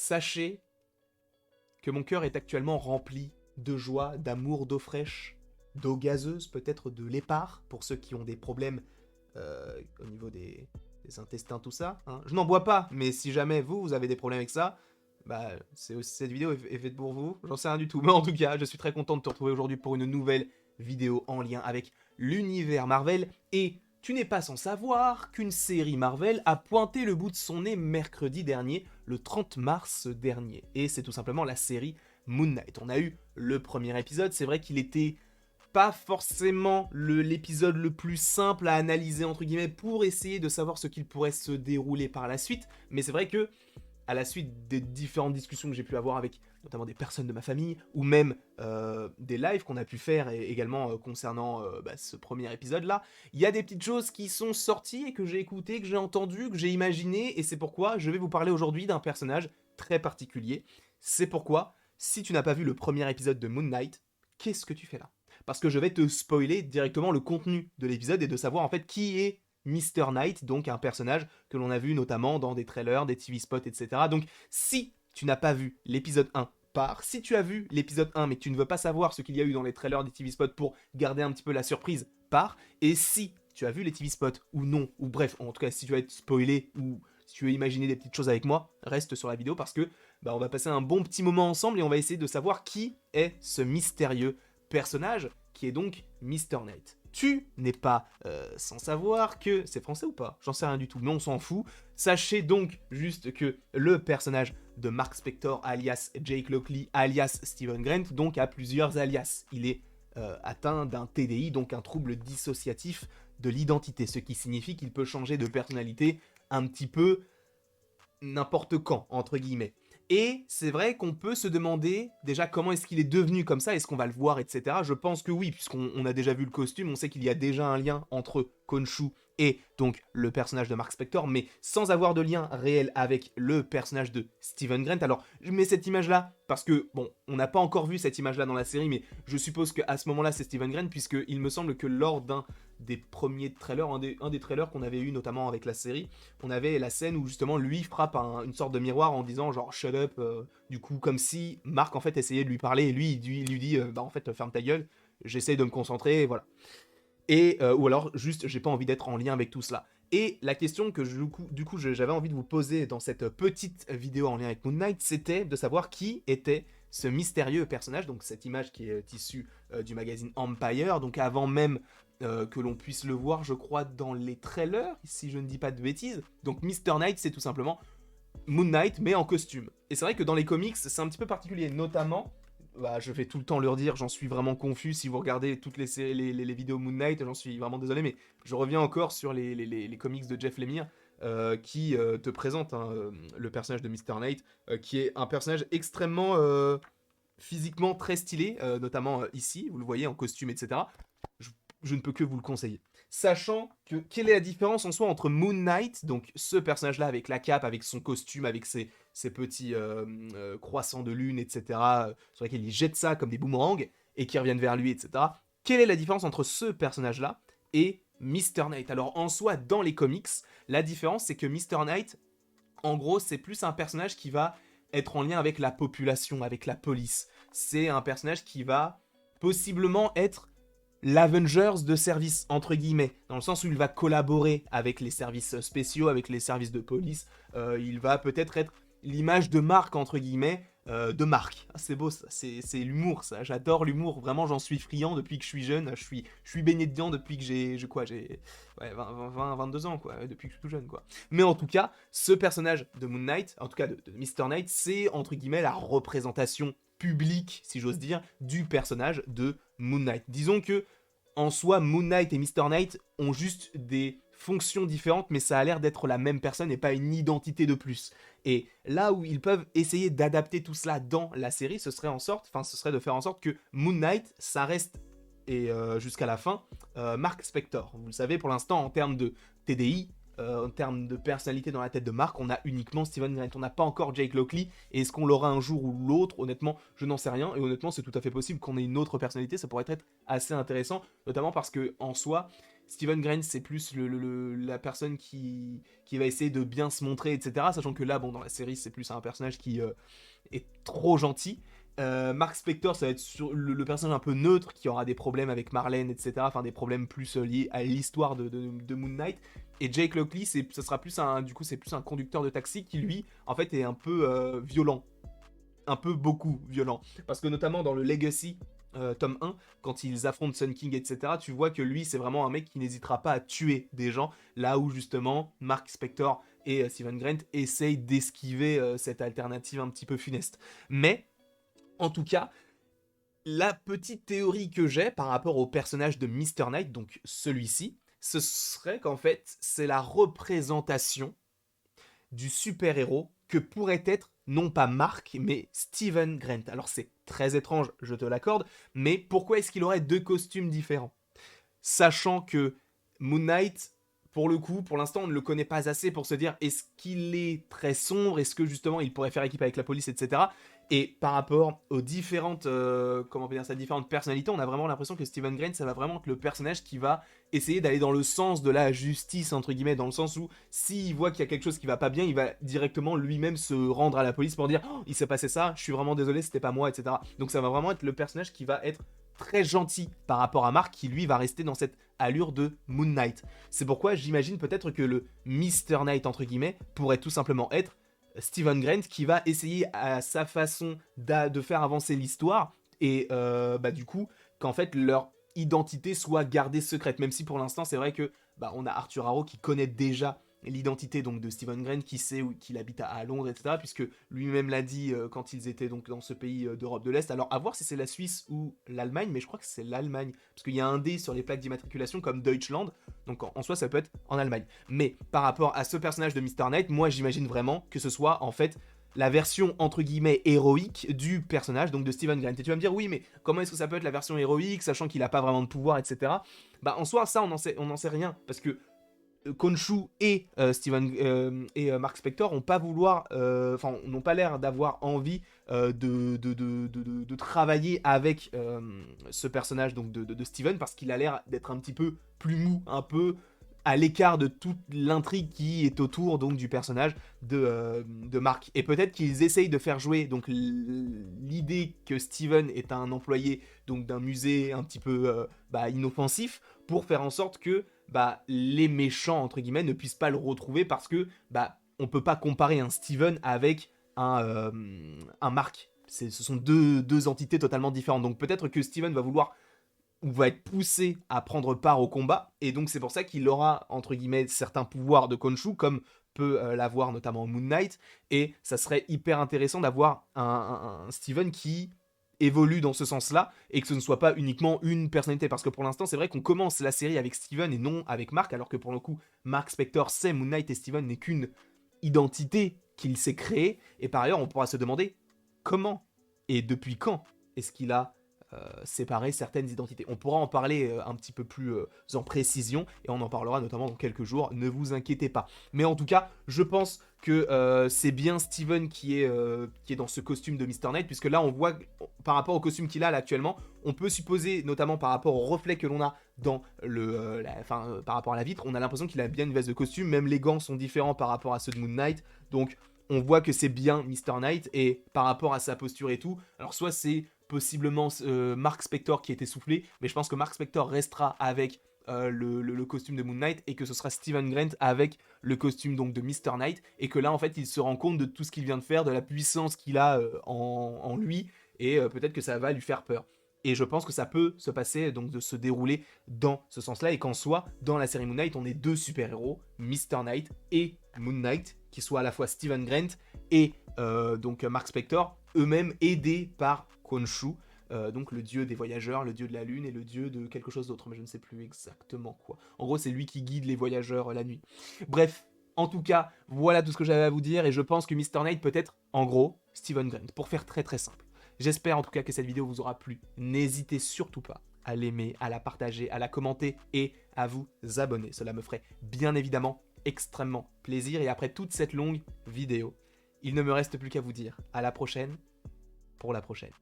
Sachez que mon cœur est actuellement rempli de joie, d'amour, d'eau fraîche, d'eau gazeuse, peut-être de l'épar, pour ceux qui ont des problèmes au niveau des intestins, tout ça. Hein. Je n'en bois pas, mais si jamais vous avez des problèmes avec ça, bah, cette vidéo est faite pour vous. J'en sais rien du tout. Mais en tout cas, je suis très content de te retrouver aujourd'hui pour une nouvelle vidéo en lien avec l'univers Marvel. Et tu n'es pas sans savoir qu'une série Marvel a pointé le bout de son nez mercredi dernier, le 30 mars dernier. Et c'est tout simplement la série Moon Knight. On a eu le premier épisode, c'est vrai qu'il était pas forcément l'épisode le plus simple à analyser entre guillemets pour essayer de savoir ce qu'il pourrait se dérouler par la suite, mais c'est vrai que à la suite des différentes discussions que j'ai pu avoir avec notamment des personnes de ma famille, ou même des lives qu'on a pu faire également concernant ce premier épisode-là, il y a des petites choses qui sont sorties et que j'ai écoutées, que j'ai entendues, que j'ai imaginées, et c'est pourquoi je vais vous parler aujourd'hui d'un personnage très particulier. C'est pourquoi, si tu n'as pas vu le premier épisode de Moon Knight, qu'est-ce que tu fais là ? Parce que je vais te spoiler directement le contenu de l'épisode et de savoir en fait qui est Mr. Knight, donc un personnage que l'on a vu notamment dans des trailers, des TV spots, etc. Donc si tu n'as pas vu l'épisode 1, pars. Si tu as vu l'épisode 1 mais que tu ne veux pas savoir ce qu'il y a eu dans les trailers des TV spots pour garder un petit peu la surprise, pars. Et si tu as vu les TV spots ou non, ou bref, en tout cas si tu vas être spoilé ou si tu veux imaginer des petites choses avec moi, reste sur la vidéo parce que on va passer un bon petit moment ensemble et on va essayer de savoir qui est ce mystérieux personnage qui est donc Mr. Knight. Tu n'es pas sans savoir que... C'est français ou pas ? J'en sais rien du tout, mais on s'en fout. Sachez donc juste que le personnage de Mark Spector, alias Jake Lockley, alias Stephen Grant, donc a plusieurs alias. Il est atteint d'un TDI, donc un trouble dissociatif de l'identité, ce qui signifie qu'il peut changer de personnalité un petit peu n'importe quand, entre guillemets. Et c'est vrai qu'on peut se demander déjà comment est-ce qu'il est devenu comme ça, est-ce qu'on va le voir, etc. Je pense que oui, puisqu'on a déjà vu le costume, on sait qu'il y a déjà un lien entre Khonshu et donc le personnage de Mark Spector, mais sans avoir de lien réel avec le personnage de Stephen Grant. Alors, je mets cette image-là parce que, bon, on n'a pas encore vu cette image-là dans la série, mais je suppose qu'à ce moment-là, c'est Stephen Grant, puisqu'il me semble que lors d'un des premiers trailers, un des trailers qu'on avait eu notamment avec la série, on avait la scène où justement lui frappe une sorte de miroir en disant genre shut up, du coup comme si Mark en fait essayait de lui parler et lui il lui dit en fait ferme ta gueule, j'essaye de me concentrer, voilà. Et ou alors juste j'ai pas envie d'être en lien avec tout cela. Et la question que du coup j'avais envie de vous poser dans cette petite vidéo en lien avec Moon Knight, c'était de savoir qui était ce mystérieux personnage, donc cette image qui est issue du magazine Empire, donc avant même que l'on puisse le voir, je crois, dans les trailers, si je ne dis pas de bêtises. Donc Mr. Knight, c'est tout simplement Moon Knight, mais en costume. Et c'est vrai que dans les comics, c'est un petit peu particulier, notamment, je vais tout le temps leur dire, j'en suis vraiment confus, si vous regardez toutes les vidéos Moon Knight, j'en suis vraiment désolé, mais je reviens encore sur les comics de Jeff Lemire, qui te présente le personnage de Mr. Knight, qui est un personnage extrêmement physiquement très stylé, notamment ici, vous le voyez en costume, etc. Je ne peux que vous le conseiller. Sachant que, quelle est la différence en soi entre Moon Knight, donc ce personnage-là avec la cape, avec son costume, avec ses petits croissants de lune, etc., sur lesquels il jette ça comme des boomerangs, et qui reviennent vers lui, etc. Quelle est la différence entre ce personnage-là et Mr. Knight ? Alors en soi, dans les comics, la différence c'est que Mr. Knight, en gros, c'est plus un personnage qui va être en lien avec la population, avec la police. C'est un personnage qui va possiblement être l'Avengers de service, entre guillemets, dans le sens où il va collaborer avec les services spéciaux, avec les services de police, il va peut-être être l'image de marque, entre guillemets, de marque. Ah, c'est beau ça, c'est l'humour ça, j'adore l'humour, vraiment j'en suis friand depuis que je suis jeune, je suis baigné dedans depuis que j'ai 22 ans, quoi, depuis que je suis tout jeune, quoi. Mais en tout cas, ce personnage de Moon Knight, en tout cas de Mr. Knight, c'est, entre guillemets, la représentation public, si j'ose dire, du personnage de Moon Knight. Disons que, en soi, Moon Knight et Mr. Knight ont juste des fonctions différentes, mais ça a l'air d'être la même personne et pas une identité de plus. Et là où ils peuvent essayer d'adapter tout cela dans la série, ce serait de faire en sorte que Moon Knight, ça reste, et jusqu'à la fin, Mark Spector. Vous le savez, pour l'instant, en termes de TDI, en termes de personnalité dans la tête de Mark, on a uniquement Stephen Grant, on n'a pas encore Jake Lockley, et est-ce qu'on l'aura un jour ou l'autre? Honnêtement, je n'en sais rien, et honnêtement, c'est tout à fait possible qu'on ait une autre personnalité, ça pourrait être assez intéressant, notamment parce que, en soi, Steven Grant, c'est plus la personne qui va essayer de bien se montrer, etc. Sachant que là, bon, dans la série, c'est plus un personnage qui est trop gentil. Mark Spector, ça va être sur le personnage un peu neutre qui aura des problèmes avec Marlène, etc. Enfin, des problèmes plus liés à l'histoire de Moon Knight. Et Jake Lockley, ça sera plus c'est plus un conducteur de taxi qui, lui, en fait, est un peu violent. Un peu beaucoup violent. Parce que notamment dans le Legacy, tome 1, quand ils affrontent Sun King, etc., tu vois que lui, c'est vraiment un mec qui n'hésitera pas à tuer des gens, là où justement Mark Spector et Steven Grant essayent d'esquiver cette alternative un petit peu funeste. Mais, en tout cas, la petite théorie que j'ai par rapport au personnage de Mr. Knight, donc celui-ci, ce serait qu'en fait, c'est la représentation du super-héros que pourrait être non pas Mark, mais Steven Grant. Alors c'est très étrange, je te l'accorde, mais pourquoi est-ce qu'il aurait 2 costumes différents? Sachant que Moon Knight, pour le coup, pour l'instant, on ne le connaît pas assez pour se dire est-ce qu'il est très sombre, est-ce que justement il pourrait faire équipe avec la police, etc. Et par rapport aux différentes, différentes personnalités, on a vraiment l'impression que Steven Grant, ça va vraiment être le personnage qui va essayer d'aller dans le sens de la justice, entre guillemets, dans le sens où s'il voit qu'il y a quelque chose qui va pas bien, il va directement lui-même se rendre à la police pour dire oh, il s'est passé ça, je suis vraiment désolé, c'était pas moi, etc. Donc ça va vraiment être le personnage qui va être très gentil par rapport à Mark, qui lui va rester dans cette allure de Moon Knight. C'est pourquoi j'imagine peut-être que le Mr. Knight, entre guillemets, pourrait tout simplement être Steven Grant, qui va essayer à sa façon de faire avancer l'histoire, et du coup, qu'en fait leur identité soit gardée secrète, même si pour l'instant c'est vrai que on a Arthur Harrow qui connaît déjà l'identité donc de Steven Grant, qui sait qu'il habite à Londres, etc., puisque lui-même l'a dit quand ils étaient donc dans ce pays d'Europe de l'Est. Alors à voir si c'est la Suisse ou l'Allemagne, mais je crois que c'est l'Allemagne, parce qu'il y a un D sur les plaques d'immatriculation comme Deutschland, donc en soi ça peut être en Allemagne. Mais par rapport à ce personnage de Mr. Knight, moi j'imagine vraiment que ce soit en fait la version entre guillemets héroïque du personnage, donc de Steven Grant. Et tu vas me dire oui, mais comment est-ce que ça peut être la version héroïque, sachant qu'il n'a pas vraiment de pouvoir, etc. En soi ça on n'en sait rien, parce que Khonshu et Mark Spector n'ont pas n'ont pas l'air d'avoir envie de travailler avec ce personnage donc de Steven, parce qu'il a l'air d'être un petit peu plus mou, un peu à l'écart de toute l'intrigue qui est autour donc du personnage de Mark. Et peut-être qu'ils essayent de faire jouer donc l'idée que Steven est un employé donc d'un musée un petit peu inoffensif, pour faire en sorte que les méchants entre guillemets ne puissent pas le retrouver, parce que on peut pas comparer un Steven avec un Mark. Ce sont deux entités totalement différentes. Donc peut-être que Steven va vouloir ou va être poussé à prendre part au combat, et donc c'est pour ça qu'il aura entre guillemets certains pouvoirs de Khonshu, comme peut l'avoir notamment Moon Knight, et ça serait hyper intéressant d'avoir un Steven qui évolue dans ce sens-là, et que ce ne soit pas uniquement une personnalité, parce que pour l'instant c'est vrai qu'on commence la série avec Steven et non avec Mark, alors que pour le coup Mark Spector c'est Moon Knight et Steven n'est qu'une identité qu'il s'est créée. Et par ailleurs on pourra se demander comment et depuis quand est-ce qu'il a séparer certaines identités. On pourra en parler un petit peu plus en précision, et on en parlera notamment dans quelques jours, ne vous inquiétez pas. Mais en tout cas, je pense que c'est bien Steven qui est dans ce costume de Mr. Knight, puisque là on voit, par rapport au costume qu'il a là actuellement, on peut supposer, notamment par rapport au reflet que l'on a dans par rapport à la vitre, on a l'impression qu'il a bien une veste de costume, même les gants sont différents par rapport à ceux de Moon Knight, donc on voit que c'est bien Mr. Knight, et par rapport à sa posture et tout, alors soit c'est possiblement Mark Spector qui a été soufflé, mais je pense que Mark Spector restera avec le costume de Moon Knight, et que ce sera Steven Grant avec le costume donc de Mr. Knight, et que là en fait il se rend compte de tout ce qu'il vient de faire, de la puissance qu'il a en lui, et peut-être que ça va lui faire peur. Et je pense que ça peut se passer, donc de se dérouler dans ce sens-là, et qu'en soi, dans la série Moon Knight, on est 2 super-héros, Mr. Knight et Moon Knight, qui soient à la fois Steven Grant et donc Mark Spector, eux-mêmes aidés par Khonshu, donc le dieu des voyageurs, le dieu de la lune et le dieu de quelque chose d'autre, mais je ne sais plus exactement quoi. En gros, c'est lui qui guide les voyageurs la nuit. Bref, en tout cas, voilà tout ce que j'avais à vous dire, et je pense que Mr. Knight peut être, en gros, Steven Grant, pour faire très très simple. J'espère en tout cas que cette vidéo vous aura plu. N'hésitez surtout pas à l'aimer, à la partager, à la commenter et à vous abonner. Cela me ferait bien évidemment extrêmement plaisir. Et après toute cette longue vidéo, il ne me reste plus qu'à vous dire à la prochaine pour la prochaine.